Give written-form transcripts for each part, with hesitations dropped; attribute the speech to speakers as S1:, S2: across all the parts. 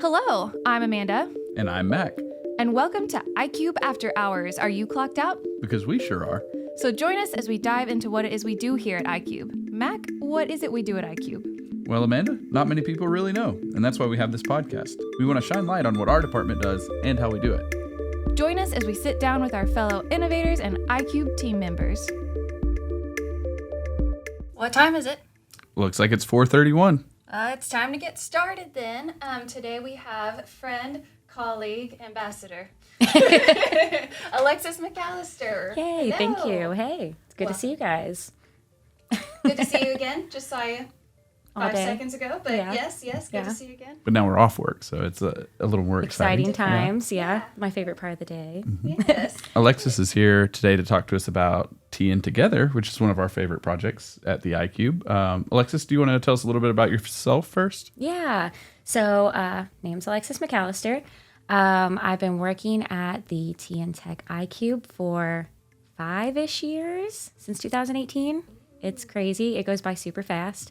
S1: Hello, I'm Amanda,
S2: And I'm Mack,
S1: and welcome to iCube After Hours. Are you clocked out?
S2: because we sure are.
S1: So join us as we dive into what it is we do here at iCube. Mac, what is it we do at iCube?
S2: Well, Amanda, not many people really know, and that's why we have this podcast. We want to shine light on what our department does and how we do it.
S1: Join us as we sit down with our fellow innovators and iCube team members. What time is it?
S2: Looks like it's 4:31.
S1: It's time to get started then. Today we have friend, colleague, ambassador, Alexis MacAllister.
S3: Yay,
S1: Hello.
S3: thank you. Hey, it's good to see you guys.
S1: Good to see you again. Just saw you
S3: All
S1: 5
S3: day.
S1: seconds ago, but
S3: Yeah.
S1: yes, good
S3: Yeah.
S1: to see you again.
S2: But now we're off work, so it's a little more
S3: Exciting
S2: exciting.
S3: times, yeah.
S1: Yeah.
S3: My favorite part of the day.
S1: Yes.
S2: Alexis is here today to talk to us about TnTogether, which is one of our favorite projects at the iCube. Alexis, do you want to tell us a little bit about yourself first?
S3: Yeah. So, name's Alexis MacAllister. I've been working at the TnTech iCube for 5-ish years, since 2018. It's crazy. It goes by super fast.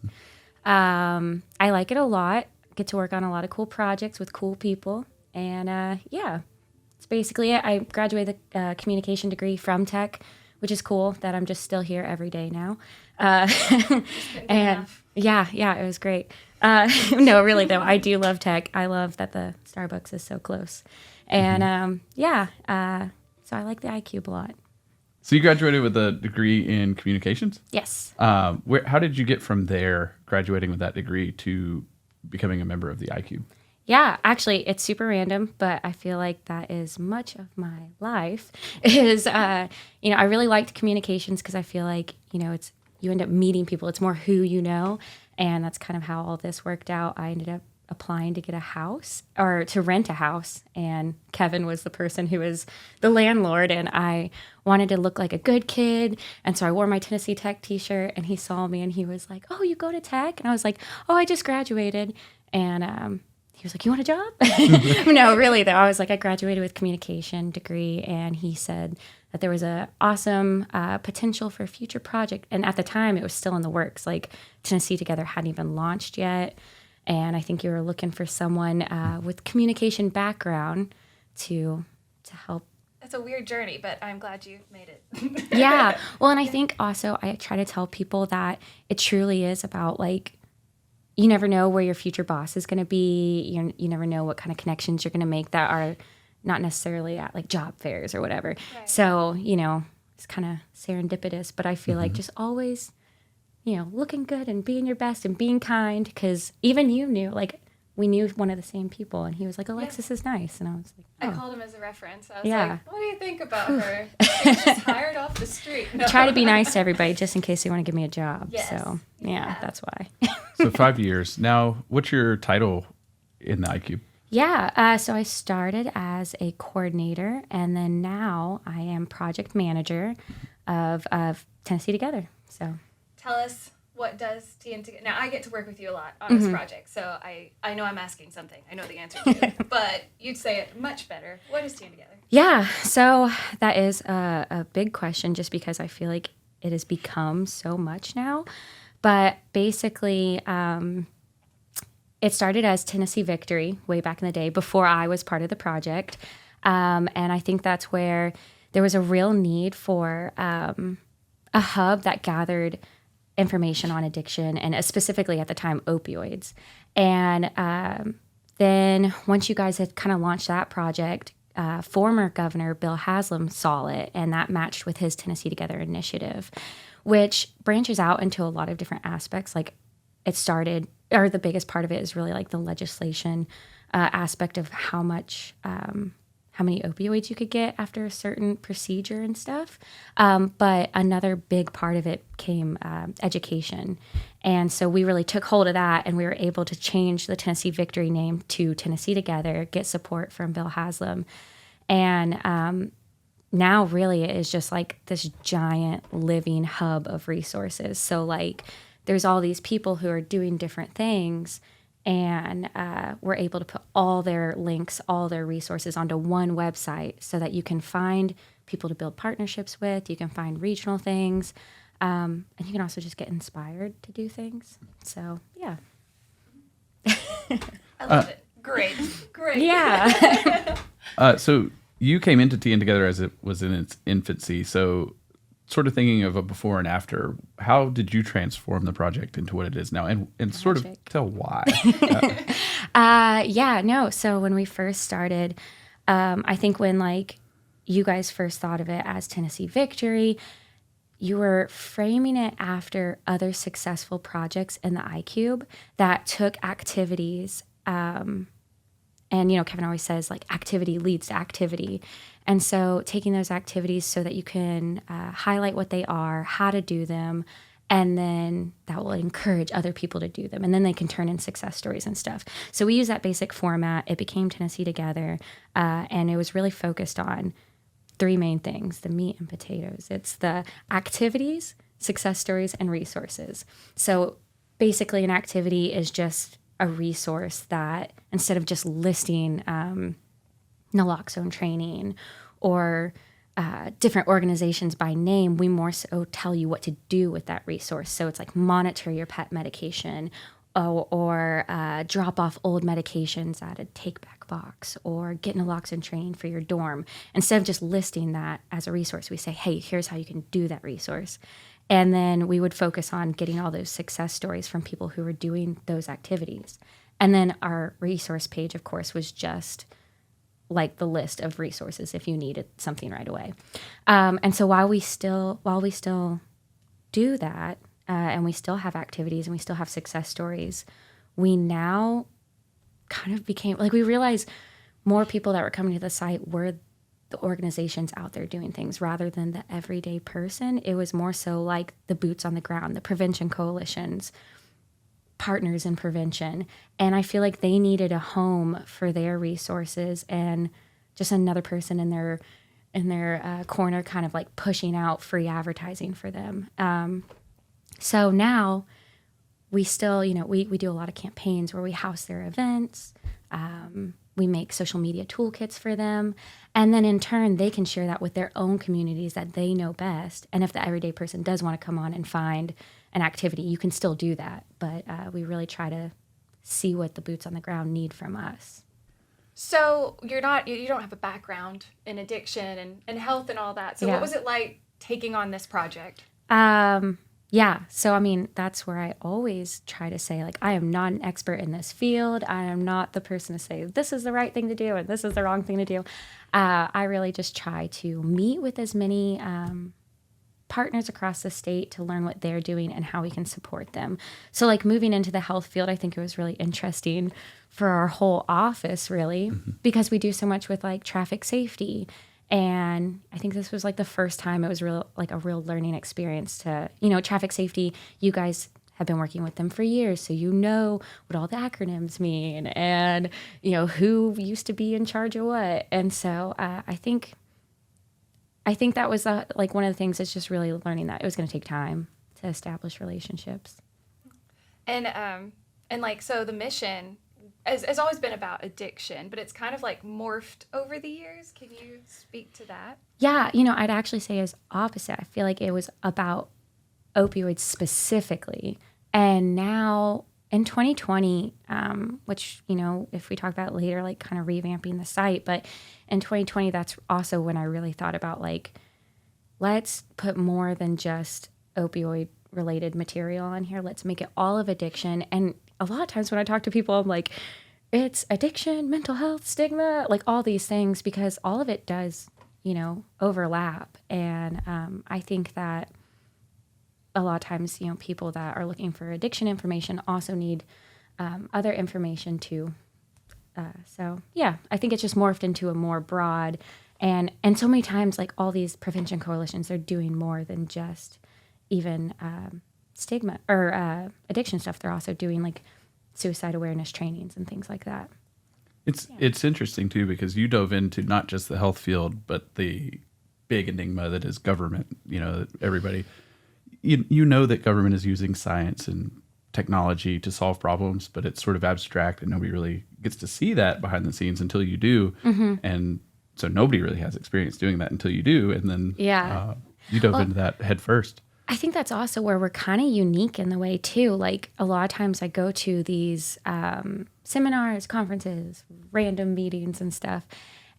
S3: I like it a lot. Get to work on a lot of cool projects with cool people. And yeah, it's basically it. I graduated the communication degree from tech, which is cool that I'm just still here every day now. And
S1: enough.
S3: yeah, it was great. No, really though, I do love tech. I love that the Starbucks is so close. And so I like the iCube a lot.
S2: So you graduated with a degree in communications.
S3: Yes.
S2: How did you get from there, graduating with that degree, to becoming a member of the iCube?
S3: Yeah, actually, it's super random, but I feel like that is much of my life. Is I really liked communications because I feel like it's you end up meeting people. It's more who you know, and that's kind of how all this worked out. I ended up applying to get a house or to rent a house, and Kevin was the person who was the landlord, and I wanted to look like a good kid, and so I wore my Tennessee Tech t-shirt, and he saw me and he was like, "Oh, you go to Tech?" And I was like, "Oh, I just graduated." And he was like, "You want a job?" No, really though. I was like, I graduated with communication degree, and he said that there was a awesome potential for a future project, and at the time it was still in the works. Like Tennessee Together hadn't even launched yet. And I think you were looking for someone with communication background to help.
S1: It's a weird journey, but I'm glad you made it.
S3: Yeah. Well, and I think also I try to tell people that it truly is about like, you never know where your future boss is going to be. You never know what kind of connections you're going to make that are not necessarily at like job fairs or whatever.
S1: Right.
S3: So, it's kind of serendipitous, but I feel like just always looking good and being your best and being kind, because even you knew, like, we knew one of the same people, and he was like, Alexis is nice. And I was like,
S1: I
S3: oh.
S1: called him as a reference. I was
S3: Yeah.
S1: like, what do you think about her? She was just hired off the street. No.
S3: Try to be nice to everybody just in case they want to give me a job.
S1: Yes.
S3: So,
S1: Yeah.
S3: that's why.
S2: So 5 years. Now, what's your title in the iCube?
S3: Yeah, so I started as a coordinator, and then now I am project manager of Tennessee Together. So
S1: Tell us, what does TnTogether... Now, I get to work with you a lot on this project, so I know I'm asking something. I know the answer to it, but you'd say it much better. What is TnTogether?
S3: yeah, so that is a big question, just because I feel like it has become so much now. But basically, it started as Tennessee Victory way back in the day before I was part of the project. And I think that's where there was a real need for a hub that gathered information on addiction, and specifically at the time, opioids. And then once you guys had kind of launched that project, former Governor Bill Haslam saw it, and that matched with his Tennessee Together initiative, which branches out into a lot of different aspects. Like it started, or the biggest part of it is really like the legislation aspect of how many opioids you could get after a certain procedure and stuff. But another big part of it came education. And so we really took hold of that, and we were able to change the Tennessee Victory name to Tennessee Together, get support from Bill Haslam. And now really it is just like this giant living hub of resources. So like there's all these people who are doing different things, and we're able to put all their links, all their resources onto one website so that you can find people to build partnerships with, you can find regional things, and you can also just get inspired to do things. So, yeah.
S1: I love it. Great. great.
S3: Yeah.
S2: So you came into TnTogether as it was in its infancy. So sort of thinking of a before and after, how did you transform the project into what it is now? And sort of tell why.
S3: So when we first started, I think when like you guys first thought of it as Tennessee Victory, you were framing it after other successful projects in the iCube that took activities. And, Kevin always says like activity leads to activity. And so taking those activities so that you can highlight what they are, how to do them, and then that will encourage other people to do them. And then they can turn in success stories and stuff. So we use that basic format. It became Tennessee Together. And it was really focused on three main things, the meat and potatoes. It's the activities, success stories, and resources. So basically an activity is just a resource that instead of just listing naloxone training or different organizations by name, we more so tell you what to do with that resource. So it's like monitor your pet medication or drop off old medications at a take-back box or get naloxone training for your dorm. Instead of just listing that as a resource, we say, hey, here's how you can do that resource. And then we would focus on getting all those success stories from people who were doing those activities. And then our resource page, of course, was just like the list of resources if you needed something right away. And so while we still do that, and we still have activities and we still have success stories, we now kind of became like we realized more people that were coming to the site were the organizations out there doing things rather than the everyday person. It was more so like the boots on the ground, the prevention coalitions, partners in prevention. And I feel like they needed a home for their resources and just another person in their corner kind of like pushing out free advertising for them. So now we still, we do a lot of campaigns where we house their events. We make social media toolkits for them. And then in turn, they can share that with their own communities that they know best. And if the everyday person does want to come on and find an activity, you can still do that. But we really try to see what the boots on the ground need from us.
S1: So you don't have a background in addiction and health and all that. So What was it like taking on this project?
S3: Yeah. So, I mean, that's where I always try to say, like, I am not an expert in this field. I am not the person to say, this is the right thing to do and this is the wrong thing to do. I really just try to meet with as many partners across the state to learn what they're doing and how we can support them. So, like, moving into the health field, I think it was really interesting for our whole office, really, because we do so much with, like, traffic safety. And I think this was like the first time it was a real learning experience to, traffic safety. You guys have been working with them for years, so you know what all the acronyms mean and, who used to be in charge of what. And so I think that was like one of the things is just really learning that it was going to take time to establish relationships.
S1: And like, so the mission has always been about addiction, but it's kind of like morphed over the years. Can you speak to that?
S3: Yeah, I'd actually say it's opposite. I feel like it was about opioids specifically. And now in 2020, which, if we talk about later, like kind of revamping the site, but in 2020, that's also when I really thought about like, let's put more than just opioid related material on here. Let's make it all of addiction. And a lot of times when I talk to people, I'm like, it's addiction, mental health, stigma, like all these things, because all of it does, overlap. And I think that a lot of times, people that are looking for addiction information also need other information too. So yeah, I think it's just morphed into a more broad and so many times, like all these prevention coalitions, they're doing more than just even stigma or addiction stuff. They're also doing like suicide awareness trainings and things like that.
S2: It's interesting too, because you dove into not just the health field, but the big enigma that is government. Everybody, you know that government is using science and technology to solve problems, but it's sort of abstract and nobody really gets to see that behind the scenes until you do. And so nobody really has experience doing that until you do. And then you dove into that head first.
S3: I think that's also where we're kind of unique in the way too. Like a lot of times I go to these seminars, conferences, random meetings and stuff.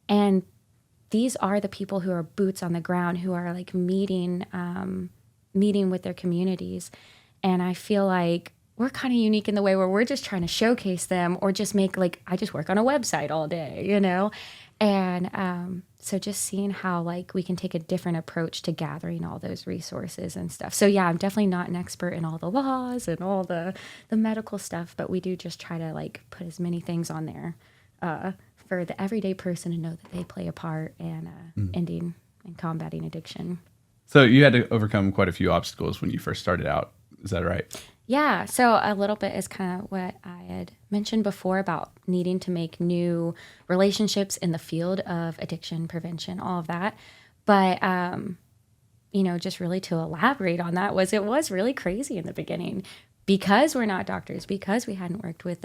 S3: And these are the people who are boots on the ground, who are like meeting with their communities. And I feel like we're kind of unique in the way where we're just trying to showcase them, or just make like, I just work on a website all day, you know? And so just seeing how like we can take a different approach to gathering all those resources and stuff. So yeah, I'm definitely not an expert in all the laws and all the medical stuff, but we do just try to like put as many things on there for the everyday person to know that they play a part in ending and combating addiction.
S2: So you had to overcome quite a few obstacles when you first started out. Is that right?
S3: Yeah. So a little bit is kind of what I had mentioned before about needing to make new relationships in the field of addiction prevention, all of that. But, just really to elaborate on that it was really crazy in the beginning. Because we're not doctors, because we hadn't worked with,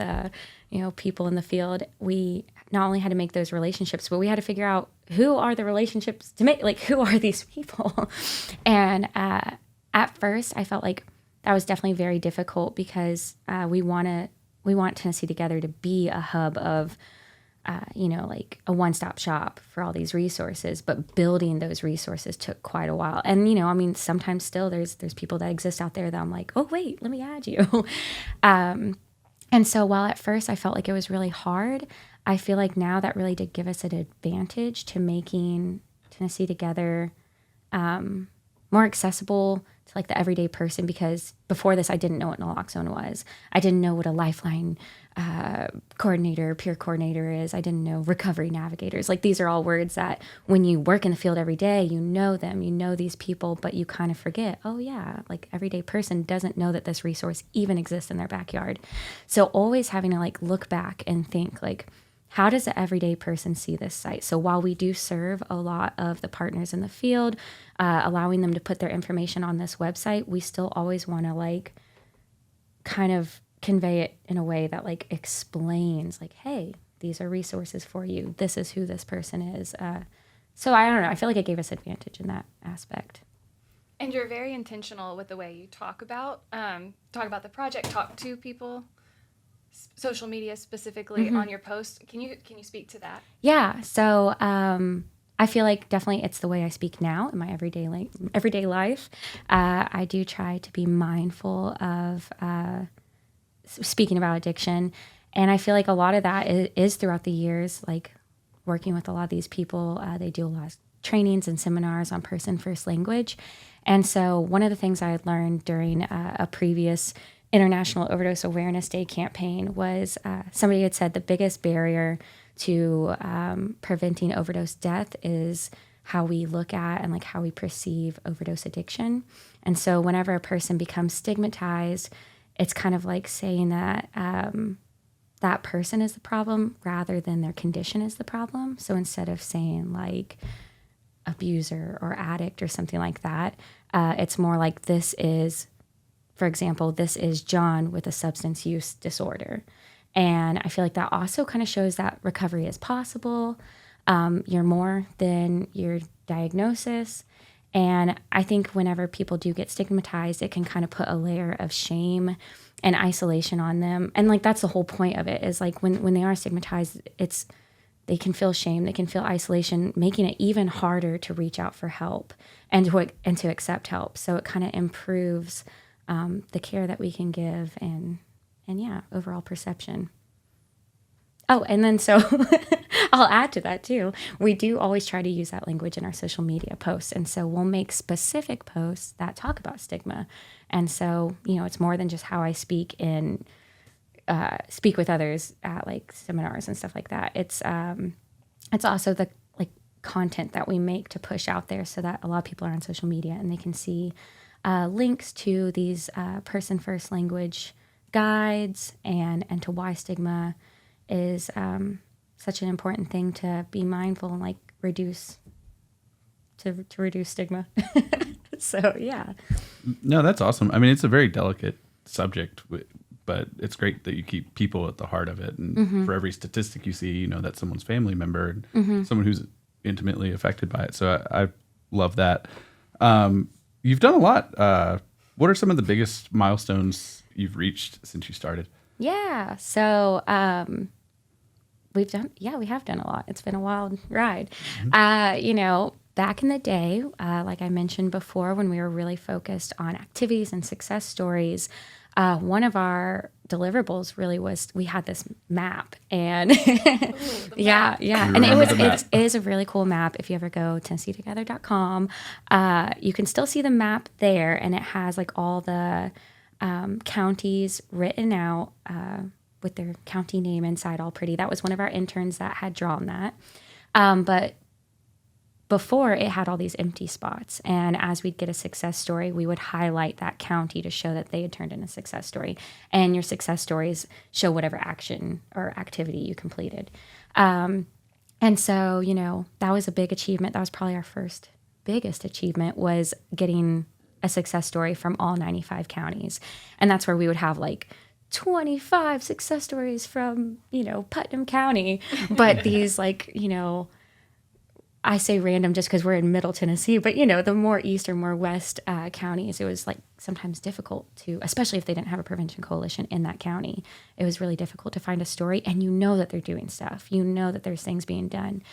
S3: people in the field, we not only had to make those relationships, but we had to figure out who are the relationships to make, like, who are these people? And at first, I felt like that was definitely very difficult because we want Tennessee Together to be a hub of, like a one-stop shop for all these resources, but building those resources took quite a while. And, sometimes still there's people that exist out there that I'm like, oh, wait, let me add you. And so while at first I felt like it was really hard, I feel like now that really did give us an advantage to making Tennessee Together more accessible to like the everyday person, because before this I didn't know what naloxone was. I didn't know what a Lifeline coordinator, peer coordinator is. I didn't know recovery navigators. Like these are all words that when you work in the field every day, you know them, you know these people, but you kind of forget, oh yeah, like everyday person doesn't know that this resource even exists in their backyard. So always having to like look back and think like, how does the everyday person see this site? So while we do serve a lot of the partners in the field, allowing them to put their information on this website, we still always want to like kind of convey it in a way that like explains like, hey, these are resources for you. This is who this person is. So I don't know. I feel like it gave us advantage in that aspect.
S1: And you're very intentional with the way you talk about the project, talk to people, social media specifically on your post. Can you speak to that?
S3: Yeah. So I feel like definitely it's the way I speak now in my everyday life. I do try to be mindful of speaking about addiction. And I feel like a lot of that is throughout the years, like working with a lot of these people. They do a lot of trainings and seminars on person first language. And so one of the things I had learned during a previous International Overdose Awareness Day campaign was somebody had said the biggest barrier to preventing overdose death is how we look at and like how we perceive overdose addiction. And so whenever a person becomes stigmatized, it's kind of like saying that that person is the problem rather than their condition is the problem. So instead of saying like abuser or addict or something like that, it's more like this is, for example, this is John with a substance use disorder. And I feel like that also kind of shows that recovery is possible. You're more than your diagnosis. And I think whenever people do get stigmatized, it can kind of put a layer of shame and isolation on them. And like that's the whole point of it, is like when they are stigmatized, they can feel shame, they can feel isolation, making it even harder to reach out for help and to accept help. So it kind of improves the care that we can give and yeah, overall perception. Oh, and then so I'll add to that too. We do always try to use that language in our social media posts. And so we'll make specific posts that talk about stigma. And so, it's more than just how I speak with others at like seminars and stuff like that. It's also the like content that we make to push out there so that a lot of people are on social media and they can see links to these person first language guides and to why stigma is such an important thing to be mindful and like reduce stigma. So yeah.
S2: No, that's awesome. I mean, it's a very delicate subject, but it's great that you keep people at the heart of it. And for every statistic you see, that's someone's family member and someone who's intimately affected by it. So I love that. you've done a lot. What are some of the biggest milestones you've reached since you started?
S3: Yeah. So we have done a lot. It's been a wild ride. Back in the day, like I mentioned before, when we were really focused on activities and success stories, one of our deliverables really was we had this map, and yeah, and it is a really cool map. If you ever go TnTogether.com, you can still see the map there, and it has like all the counties written out with their county name inside, all pretty. That was one of our interns that had drawn that, but before, it had all these empty spots. And as we'd get a success story, we would highlight that county to show that they had turned in a success story. And your success stories show whatever action or activity you completed. And so, that was a big achievement. That was probably our first biggest achievement, was getting a success story from all 95 counties. And that's where we would have like 25 success stories from, Putnam County. But these I say random just because we're in Middle Tennessee, but the more east or more west counties, it was like sometimes difficult to, especially if they didn't have a prevention coalition in that county, it was really difficult to find a story. And that they're doing stuff, that there's things being done.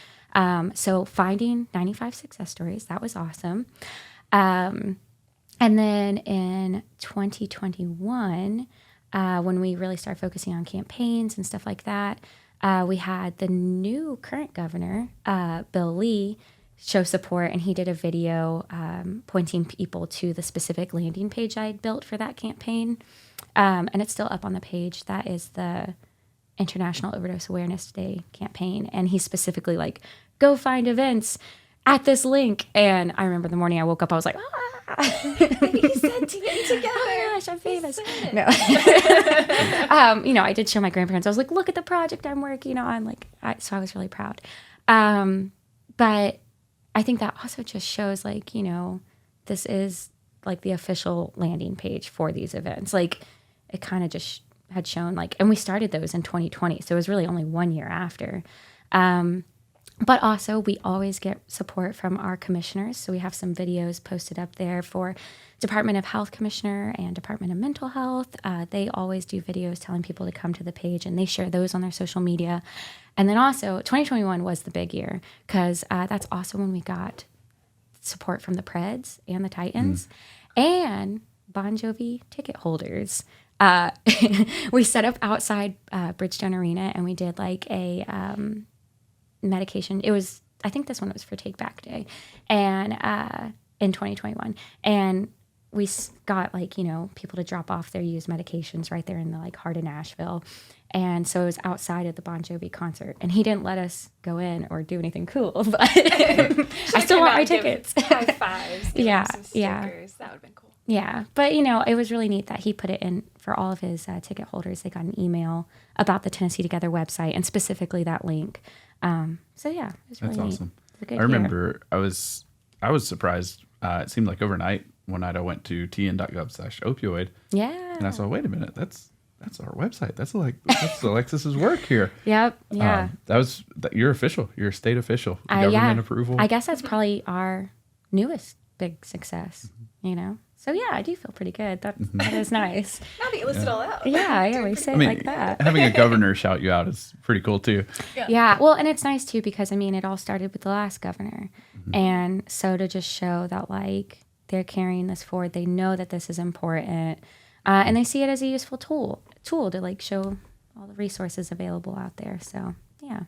S3: So finding 95 success stories, that was awesome. And then in 2021, when we really started focusing on campaigns and stuff like that, we had the new current governor, Bill Lee, show support, and he did a video pointing people to the specific landing page I had built for that campaign. And it's still up on the page. That is the International Overdose Awareness Day campaign. And he's specifically like, go find events at this link. And I remember the morning I woke up, I was like,
S1: He said TnTogether.
S3: Oh gosh, I'm famous. No. I did show my grandparents. I was like, look at the project I'm working on. So I was really proud. But I think that also just shows this is like the official landing page for these events. Like it kind of just had shown and we started those in 2020. So it was really only 1 year after. But also, we always get support from our commissioners. So we have some videos posted up there for Department of Health Commissioner and Department of Mental Health. They always do videos telling people to come to the page, and they share those on their social media. And then also, 2021 was the big year because that's also when we got support from the Preds and the Titans and Bon Jovi ticket holders. We set up outside Bridgestone Arena, and we did a medication. I think this one was for Take Back Day, and in 2021, and we got people to drop off their used medications right there in the heart of Nashville. And so it was outside of the Bon Jovi concert, and he didn't let us go in or do anything cool, but I still want my tickets.
S1: High fives.
S3: Yeah,
S1: some stickers. That would have been cool.
S3: Yeah, but it was really neat that he put it in for all of his ticket holders. They got an email about the Tennessee Together website and specifically that link. So yeah, it was really
S2: That's awesome.
S3: neat. It was a good
S2: I remember I was surprised. It seemed like overnight one night I went to tn.gov/opioid.
S3: Yeah.
S2: And I saw, wait a minute, that's our website. That's Alexis's work here.
S3: Yep. Yeah.
S2: You're official. You're a state official. Government approval.
S3: I guess that's probably our newest big success. So yeah, I do feel pretty good. That is nice.
S1: Now that you list it all out.
S3: Yeah, we say it like that.
S2: Having a governor shout you out is pretty cool too.
S3: Yeah. Well, and it's nice too because it all started with the last governor, and so to just show that they're carrying this forward, they know that this is important, and they see it as a useful tool to show all the resources available out there. So yeah.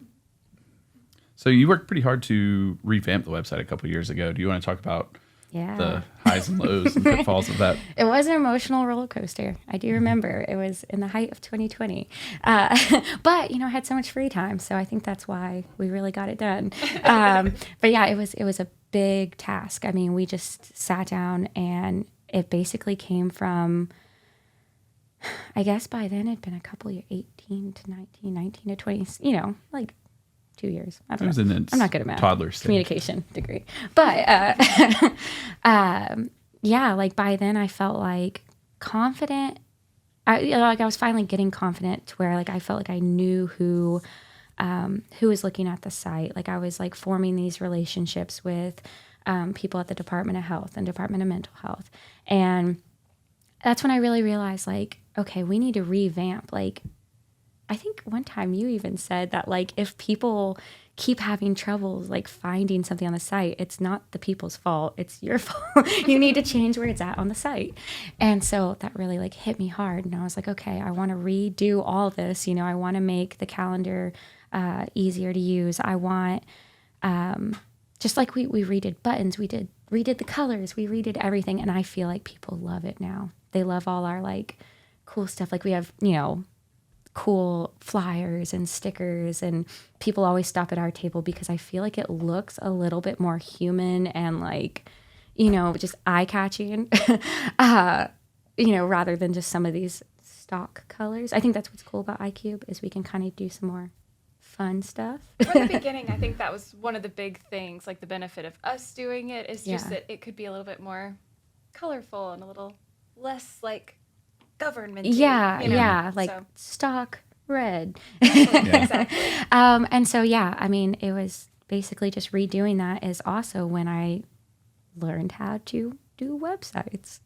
S2: So you worked pretty hard to revamp the website a couple years ago. Do you want to talk about the highs and lows and pitfalls of that?
S3: It was an emotional roller coaster. I do remember. It was in the height of 2020. But, I had so much free time, so I think that's why we really got it done. But yeah, it was a big task. We just sat down, and it basically came from, I guess by then it'd been a couple years, 18 to 19, 19 to 20, 2 years. I don't know. I'm not good at math.
S2: Toddler stage.
S3: Communication degree. But by then I felt confident. I was finally getting confident to where I felt like I knew who was looking at the site. I was forming these relationships with people at the Department of Health and Department of Mental Health. And that's when I really realized, like, okay, we need to revamp. Like, I think one time you even said that, like, if people keep having troubles, like, finding something on the site, it's not the people's fault. It's your fault. You need to change where it's at on the site. And so that really, like, hit me hard. And I was like, okay, I want to redo all this. You know, I want to make the calendar easier to use. I want, just like we redid buttons, we redid the colors, we redid everything. And I feel like people love it now. They love all our, like, cool stuff. Like, we have, you know, cool flyers and stickers, and people always stop at our table because I feel like it looks a little bit more human and, like, you know, just eye-catching, you know, rather than just some of these stock colors. I think that's what's cool about iCube is we can kind of do some more fun stuff.
S1: From the beginning, I think that was one of the big things, like the benefit of us doing it is just that it could be a little bit more colorful and a little less, like, government.
S3: Yeah,
S1: you know?
S3: yeah, like
S1: So,
S3: stock red.
S1: exactly.
S3: And so, yeah, I mean, it was basically just redoing that is also when I learned how to do websites.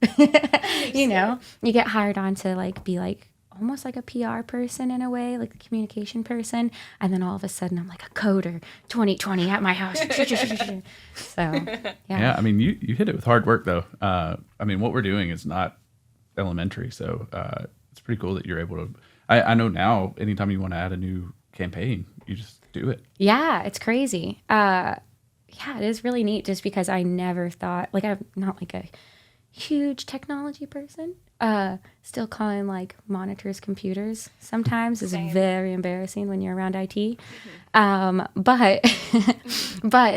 S3: You know, you get hired on to, like, be like almost like a PR person in a way, like a communication person. And then all of a sudden I'm like a coder 2020 at my house. So,
S2: Yeah, I mean, you hit it with hard work, though. I mean, what we're doing is not elementary, so it's pretty cool that you're able to. I know now, anytime you want to add a new campaign, you just do it.
S3: Yeah, it's crazy. Yeah, it is really neat just because I never thought, like, I'm not like a huge technology person. Still calling, like, monitors computers sometimes is
S1: Same.
S3: very embarrassing when you're around IT. But,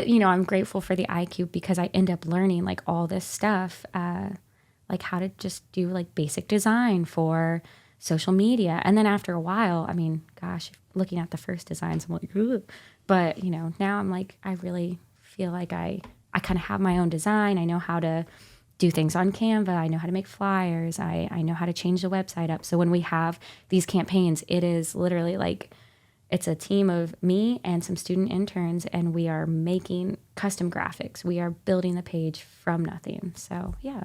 S3: you know, I'm grateful for the iCube because I end up learning, like, all this stuff, like how to just do, like, basic design for social media. And then after a while, I mean, gosh, looking at the first designs, I'm like, ugh. But, you know, now I'm like, I really feel like I kind of have my own design. I know how to do things on Canva. I know how to make flyers. I know how to change the website up. So when we have these campaigns, it is literally like, it's a team of me and some student interns, and we are making custom graphics. We are building the page from nothing. So, yeah.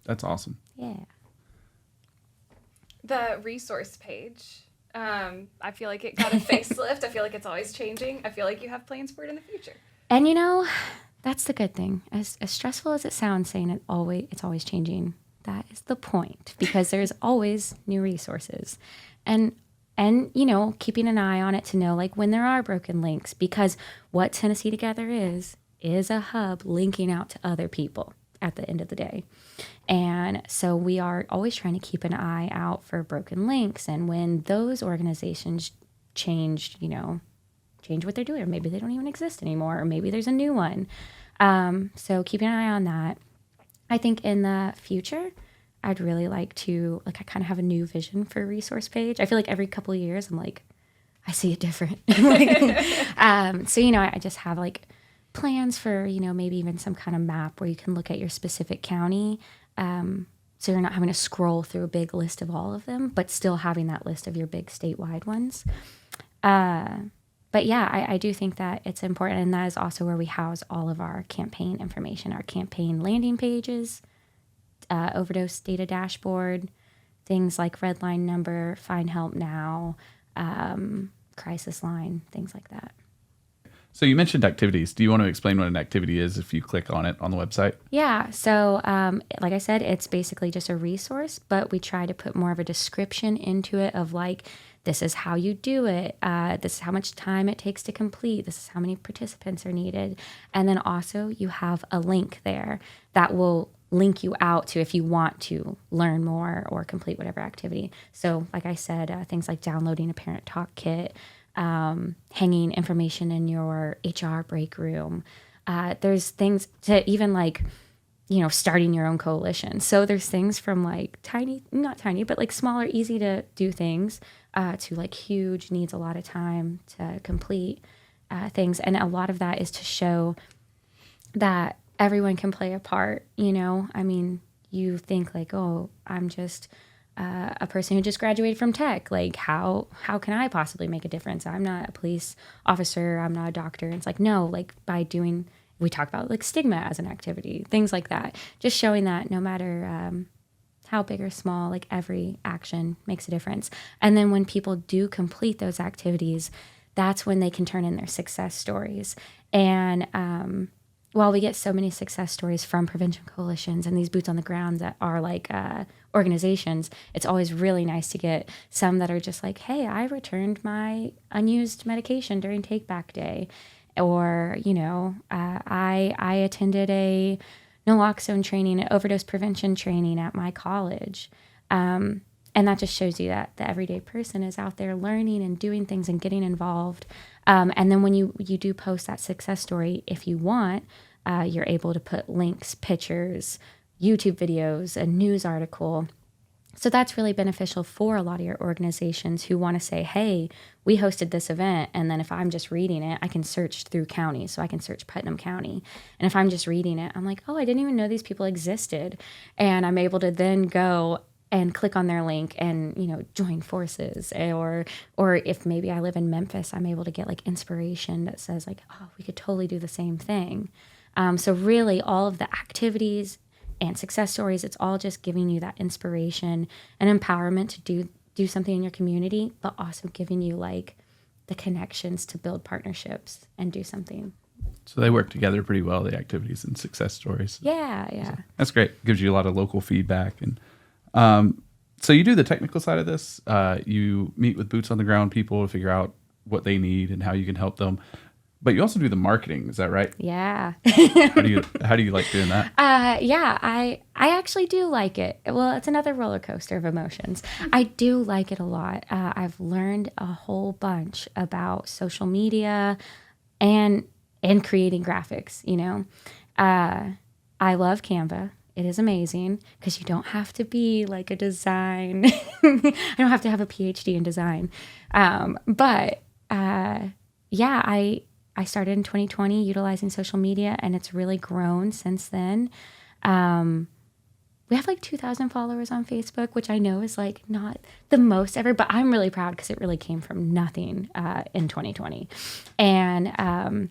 S2: That's awesome.
S3: Yeah.
S1: The resource page, I feel like it got a facelift. I feel like it's always changing. I feel like you have plans for it in the future.
S3: And, you know, that's the good thing. As stressful as it sounds, saying it's always changing, that is the point, because there's always new resources. And you know, keeping an eye on it to know, like, when there are broken links, because what Tennessee Together is a hub linking out to other people at the end of the day. And so we are always trying to keep an eye out for broken links. And when those organizations change what they're doing, or maybe they don't even exist anymore, or maybe there's a new one. So keeping an eye on that. I think in the future, I'd really like to, like, I kind of have a new vision for a resource page. I feel like every couple of years, I'm like, I see it different. So, you know, I just have, like, plans for, you know, maybe even some kind of map where you can look at your specific county. So you're not having to scroll through a big list of all of them, but still having that list of your big statewide ones. But yeah, I do think that it's important, and that is also where we house all of our campaign information, our campaign landing pages, overdose data dashboard, things like red line number, find help now, crisis line, things like that.
S2: So you mentioned activities. Do you want to explain what an activity is if you click on it on the website?
S3: Yeah. So like I said, it's basically just a resource, but we try to put more of a description into it of, like, this is how you do it. This is how much time it takes to complete. This is how many participants are needed. And then also you have a link there that will link you out to if you want to learn more or complete whatever activity. So like I said, things like downloading a parent talk kit, hanging information in your HR break room. There's things to even, like, you know, starting your own coalition. So there's things from, like, not tiny, but, like, smaller, easy to do things, to, like, huge, needs a lot of time to complete things. And a lot of that is to show that everyone can play a part, you know? I mean, you think, like, oh, I'm just a person who just graduated from tech. Like, how can I possibly make a difference? I'm not a police officer. I'm not a doctor. And it's like, no, like, by doing we talk about like stigma as an activity, things like that. Just showing that no matter how big or small, like every action makes a difference. And then when people do complete those activities, that's when they can turn in their success stories. And while we get so many success stories from prevention coalitions and these boots on the ground that are like organizations, it's always really nice to get some that are just like, hey, I returned my unused medication during take back day. Or, you know, I attended a naloxone training, an overdose prevention training at my college. And that just shows you that the everyday person is out there learning and doing things and getting involved. And then when you do post that success story, if you want, you're able to put links, pictures, YouTube videos, a news article. So that's really beneficial for a lot of your organizations who want to say, hey, we hosted this event. And then if I'm just reading it, I can search through counties. So I can search Putnam County. And if I'm just reading it, I'm like, oh, I didn't even know these people existed. And I'm able to then go and click on their link and, you know, join forces. Or if maybe I live in Memphis, I'm able to get like inspiration that says like, oh, we could totally do the same thing. So really all of the activities and success stories, it's all just giving you that inspiration and empowerment to do something in your community, but also giving you like the connections to build partnerships and do something.
S2: So they work together pretty well, the activities and success stories.
S3: Yeah.
S2: So that's great. Gives you a lot of local feedback. And so you do the technical side of this. You meet with boots on the ground people to figure out what they need and how you can help them. But you also do the marketing, is that right?
S3: Yeah.
S2: How do you like doing that?
S3: Yeah, I actually do like it. Well, it's another roller coaster of emotions. I do like it a lot. I've learned a whole bunch about social media and creating graphics, you know. I love Canva. It is amazing because you don't have to be like a design. I don't have to have a PhD in design. But I started in 2020 utilizing social media, and it's really grown since then. We have like 2,000 followers on Facebook, which I know is like not the most ever, but I'm really proud because it really came from nothing in 2020. And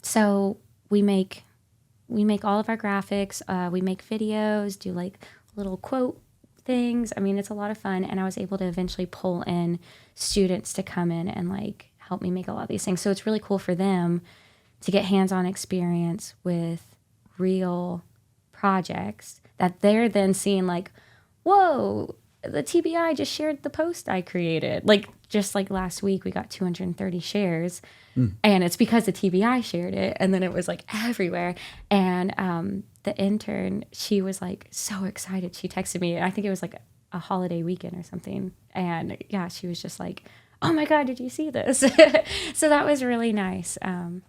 S3: so we make all of our graphics. We make videos, do like little quote things. I mean, it's a lot of fun. And I was able to eventually pull in students to come in and like help me make a lot of these things. So it's really cool for them to get hands-on experience with real projects that they're then seeing like, whoa, the TBI just shared the post I created. Like just like last week, we got 230 shares and it's because the TBI shared it. And then it was like everywhere. And the intern, she was like so excited. She texted me, I think it was like a holiday weekend or something. And yeah, she was just like, oh my God, did you see this? So that was really nice.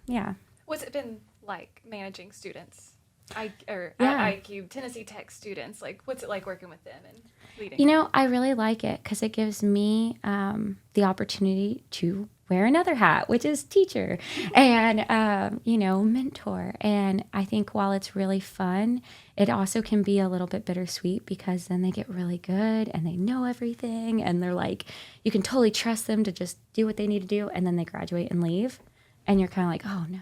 S3: Yeah.
S1: What's it been like managing students? At iCube, Tennessee Tech students, like what's it like working with them and leading?
S3: You know, I really like it because it gives me the opportunity to wear another hat, which is teacher and, mentor. And I think while it's really fun, it also can be a little bit bittersweet because then they get really good and they know everything and they're like, you can totally trust them to just do what they need to do. And then they graduate and leave. And you're kind of like, oh no.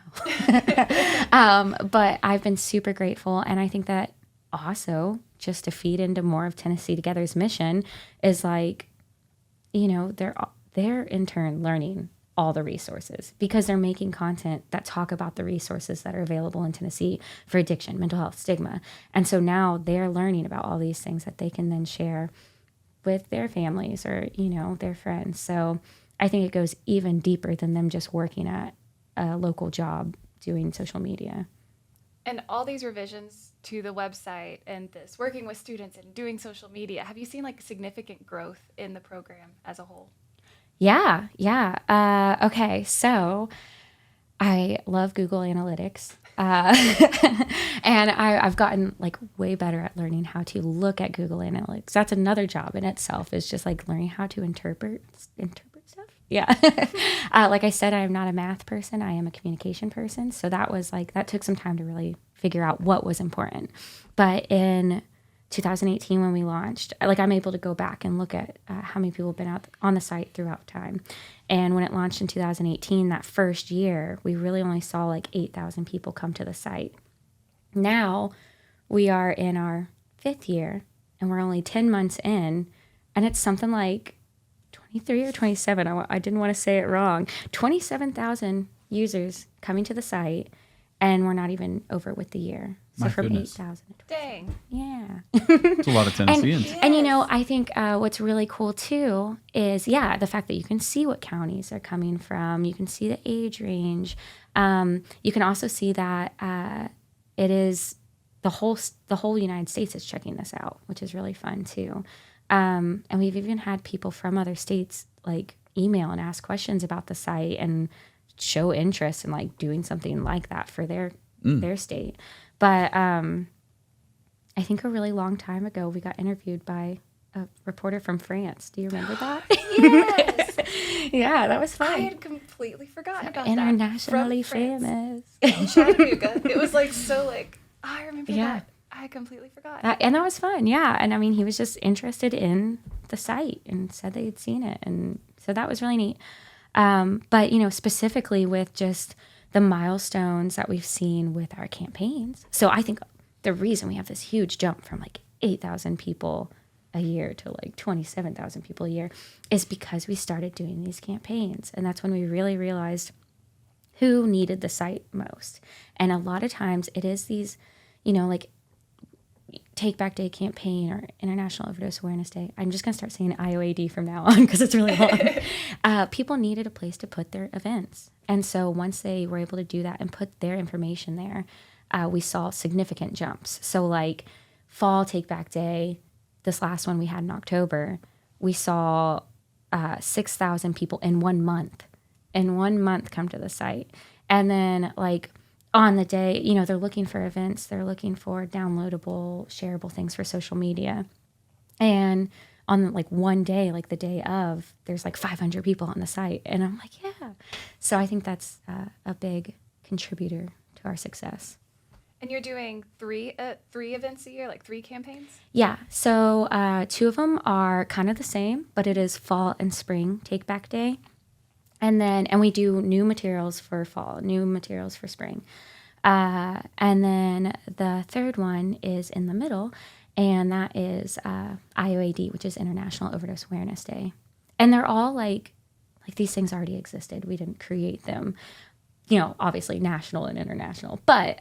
S3: But I've been super grateful. And I think that also just to feed into more of Tennessee Together's mission is like, you know, they're in turn learning all the resources because they're making content that talk about the resources that are available in Tennessee for addiction, mental health, stigma. And so now they're learning about all these things that they can then share with their families or, you know, their friends. So I think it goes even deeper than them just working at a local job doing social media.
S1: And all these revisions to the website and this working with students and doing social media, have you seen like significant growth in the program as a whole?
S3: Yeah. Okay, so I love Google Analytics. And I've gotten like way better at learning how to look at Google Analytics. That's another job in itself, is just like learning how to interpret stuff. Yeah. Like I said, I'm not a math person. I am a communication person. So that took some time to really figure out what was important. But in 2018 when we launched, like I'm able to go back and look at how many people have been out on the site throughout time. And when it launched in 2018, that first year, we really only saw like 8,000 people come to the site. Now we are in our 5th year and we're only 10 months in, and it's something like 23 or 27. I didn't want to say it wrong. 27,000 users coming to the site, and we're not even over with the year. So
S2: My
S3: from
S2: goodness.
S3: 8,000.
S1: Dang.
S3: Yeah.
S2: It's a lot of Tennesseans.
S3: And, you know, I think what's really cool, too, is, the fact that you can see what counties they're coming from. You can see the age range. You can also see that it is the whole United States is checking this out, which is really fun, too. And we've even had people from other states, like, email and ask questions about the site and show interest in, like, doing something like that for their state. But I think a really long time ago, we got interviewed by a reporter from France. Do you remember that?
S1: Yes.
S3: Yeah, that was fun.
S1: I had completely forgotten about
S3: Internationally
S1: that. From France.
S3: famous.
S1: Chattanooga. It was like so like, I remember
S3: Yeah.
S1: that. I completely forgot.
S3: And that was fun, yeah. And I mean, he was just interested in the site and said they had seen it. And so that was really neat. But, you know, specifically with just the milestones that we've seen with our campaigns. So I think the reason we have this huge jump from like 8,000 people a year to like 27,000 people a year is because we started doing these campaigns. And that's when we really realized who needed the site most. And a lot of times it is these, you know, like Take Back Day campaign or International Overdose Awareness Day. I'm just going to start saying IOAD from now on because it's really long. People needed a place to put their events. And so once they were able to do that and put their information there, we saw significant jumps. So like Fall Take Back Day, this last one we had in October, we saw 6,000 people in 1 month. In 1 month come to the site. And then like on the day, you know, they're looking for events. They're looking for downloadable, shareable things for social media. And on like one day, like the day of, there's like 500 people on the site. And I'm like, yeah. So I think that's a big contributor to our success.
S1: And you're doing three events a year, like 3 campaigns?
S3: Yeah. So 2 of them are kind of the same, but it is Fall and Spring Take Back Day. And we do new materials for fall, new materials for spring. And then the third one is in the middle, and that is IOAD, which is International Overdose Awareness Day. And they're all like these things already existed. We didn't create them. You know, obviously national and international, but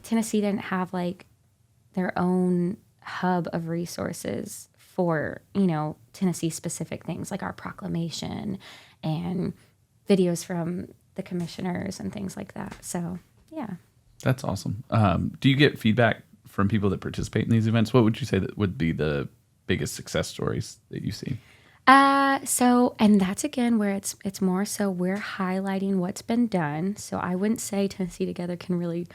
S3: Tennessee didn't have like their own hub of resources for, you know, Tennessee specific things like our proclamation and videos from the commissioners and things like that. So, yeah.
S2: That's awesome. Do you get feedback from people that participate in these events? What would you say that would be the biggest success stories that you see?
S3: And that's again where it's more so we're highlighting what's been done. So I wouldn't say Tennessee Together can really,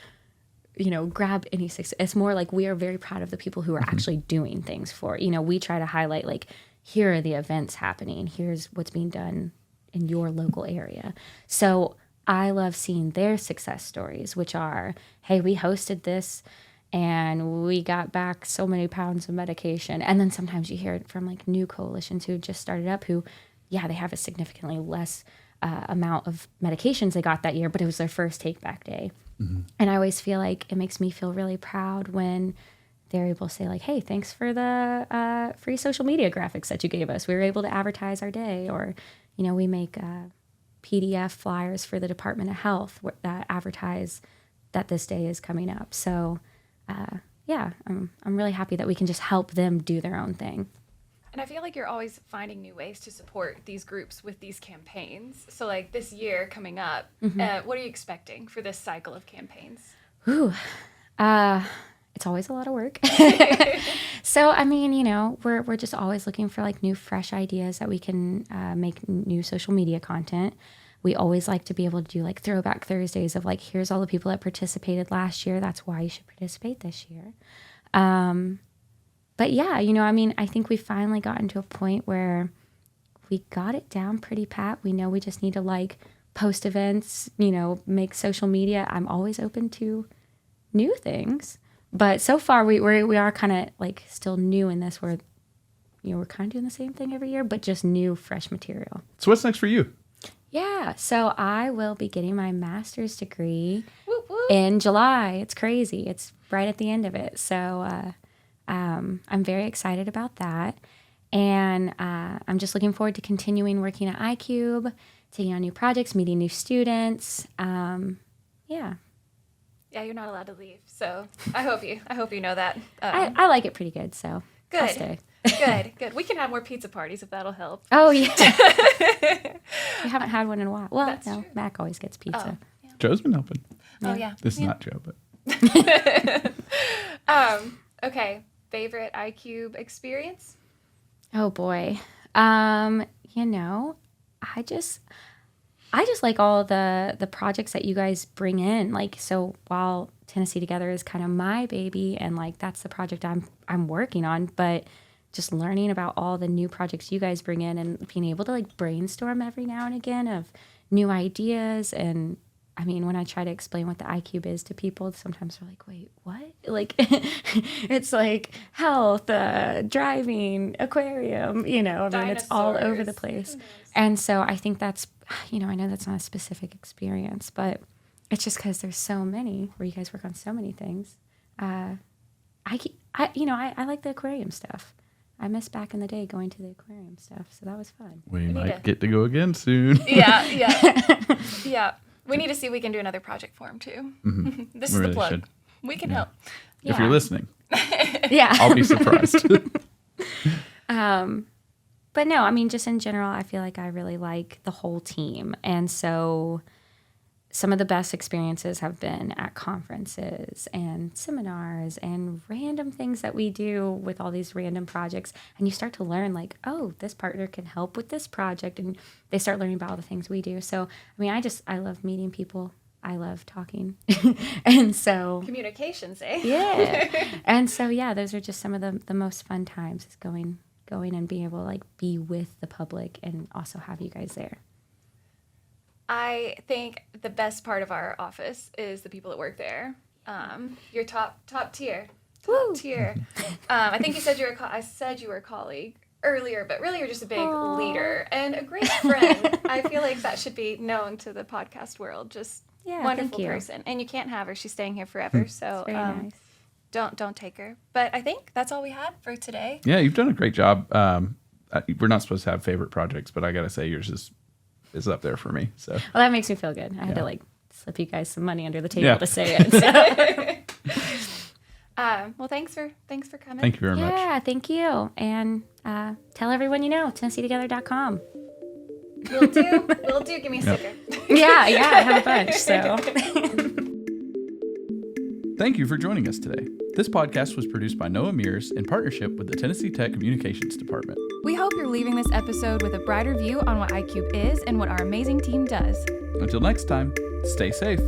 S3: you know, grab any success. It's more like we are very proud of the people who are actually doing things for, you know, we try to highlight like, here are the events happening. Here's what's being done in your local area. So I love seeing their success stories, which are, hey, we hosted this and we got back so many pounds of medication. And then sometimes you hear it from like new coalitions who just started up who, yeah, they have a significantly less amount of medications they got that year, but it was their first Take Back Day. Mm-hmm. And I always feel like it makes me feel really proud when they're able to say like, hey, thanks for the free social media graphics that you gave us. We were able to advertise our day. Or, you know, we make PDF flyers for the Department of Health that advertise that this day is coming up. So, I'm really happy that we can just help them do their own thing.
S1: And I feel like you're always finding new ways to support these groups with these campaigns. So like this year coming up, what are you expecting for this cycle of campaigns?
S3: Ooh, it's always a lot of work. So, I mean, you know, we're just always looking for like new, fresh ideas that we can make new social media content. We always like to be able to do like throwback Thursdays of like, here's all the people that participated last year. That's why you should participate this year. But yeah, you know, I mean, I think we finally gotten to a point where we got it down pretty pat. We know we just need to like post events, you know, make social media. I'm always open to new things. But so far we are kind of like still new in this where we're kind of doing the same thing every year, but just new, fresh material.
S2: So what's next for you?
S3: Yeah, so I will be getting my master's degree
S1: Whoop, whoop.
S3: in July. It's crazy. It's right at the end of it. So I'm very excited about that. And I'm just looking forward to continuing working at iCube, taking on new projects, meeting new students. Yeah.
S1: Yeah, you're not allowed to leave. So I hope you know that.
S3: I like it pretty good, so I'll
S1: Good.
S3: stay.
S1: Good. We can have more pizza parties if that'll help.
S3: Oh, yeah. We haven't had one in a while. Well,
S1: That's
S3: no,
S1: true.
S3: Mack always gets pizza.
S2: Joe's been helping.
S1: Oh yeah.
S2: This is not Joe, but
S1: Okay. Favorite iCube experience?
S3: Oh, boy. I just like all the projects that you guys bring in. Like, so while Tennessee Together is kind of my baby and like that's the project I'm working on, but just learning about all the new projects you guys bring in and being able to like brainstorm every now and again of new ideas. And I mean, when I try to explain what the iCube is to people, sometimes they're like, wait, what? Like, it's like health, driving, aquarium, I mean, it's all over the
S1: Dinosaurs.
S3: place.
S1: Who knows?
S3: And so I think that's, I know that's not a specific experience, but it's just because there's so many where you guys work on so many things. I like the aquarium stuff. I miss back in the day going to the aquarium stuff, so that was fun.
S2: we
S1: need
S2: might
S1: to-
S2: get to go again soon.
S1: Yeah. Yeah. We need to see if we can do another project for him too. This is
S2: We
S1: the
S2: really
S1: plug.
S2: should.
S1: We can
S2: Yeah.
S1: help.
S2: If you're listening,
S3: Yeah.
S2: I'll be surprised.
S3: But no, I mean, just in general, I feel like I really like the whole team. And so some of the best experiences have been at conferences and seminars and random things that we do with all these random projects. And you start to learn like, oh, this partner can help with this project. And they start learning about all the things we do. So, I mean, I love meeting people. I love talking. And so,
S1: Communications, eh?
S3: yeah. And so, yeah, those are just some of the most fun times is going and being able to like be with the public and also have you guys there.
S1: I think the best part of our office is the people that work there. You're top tier.
S3: Woo.
S1: Tier. I think you said I said you were a colleague earlier, but really you're just a big
S3: Aw.
S1: leader and a great friend. I feel like that should be known to the podcast world. Just
S3: Yeah,
S1: wonderful
S3: thank you.
S1: person. And you can't have her. She's staying here forever. So
S3: Very nice.
S1: don't take her. But I think that's all we had for today.
S2: Yeah, you've done a great job. We're not supposed to have favorite projects, but I gotta say yours is up there for me. So
S3: Well, that makes me feel good. I had
S2: Yeah.
S3: to like slip you guys some money under the table
S2: Yeah.
S3: to say it. So.
S1: Well, thanks for coming.
S2: thank you very much.
S3: Yeah, thank you. And tell everyone you know, TennesseeTogether.com.
S1: Will do. Give me a sticker.
S3: Yeah, I have a bunch. So
S2: Thank you for joining us today. This podcast was produced by Noah Mears in partnership with the Tennessee Tech Communications Department.
S1: We hope you're leaving this episode with a brighter view on what iCube is and what our amazing team does.
S2: Until next time, stay safe.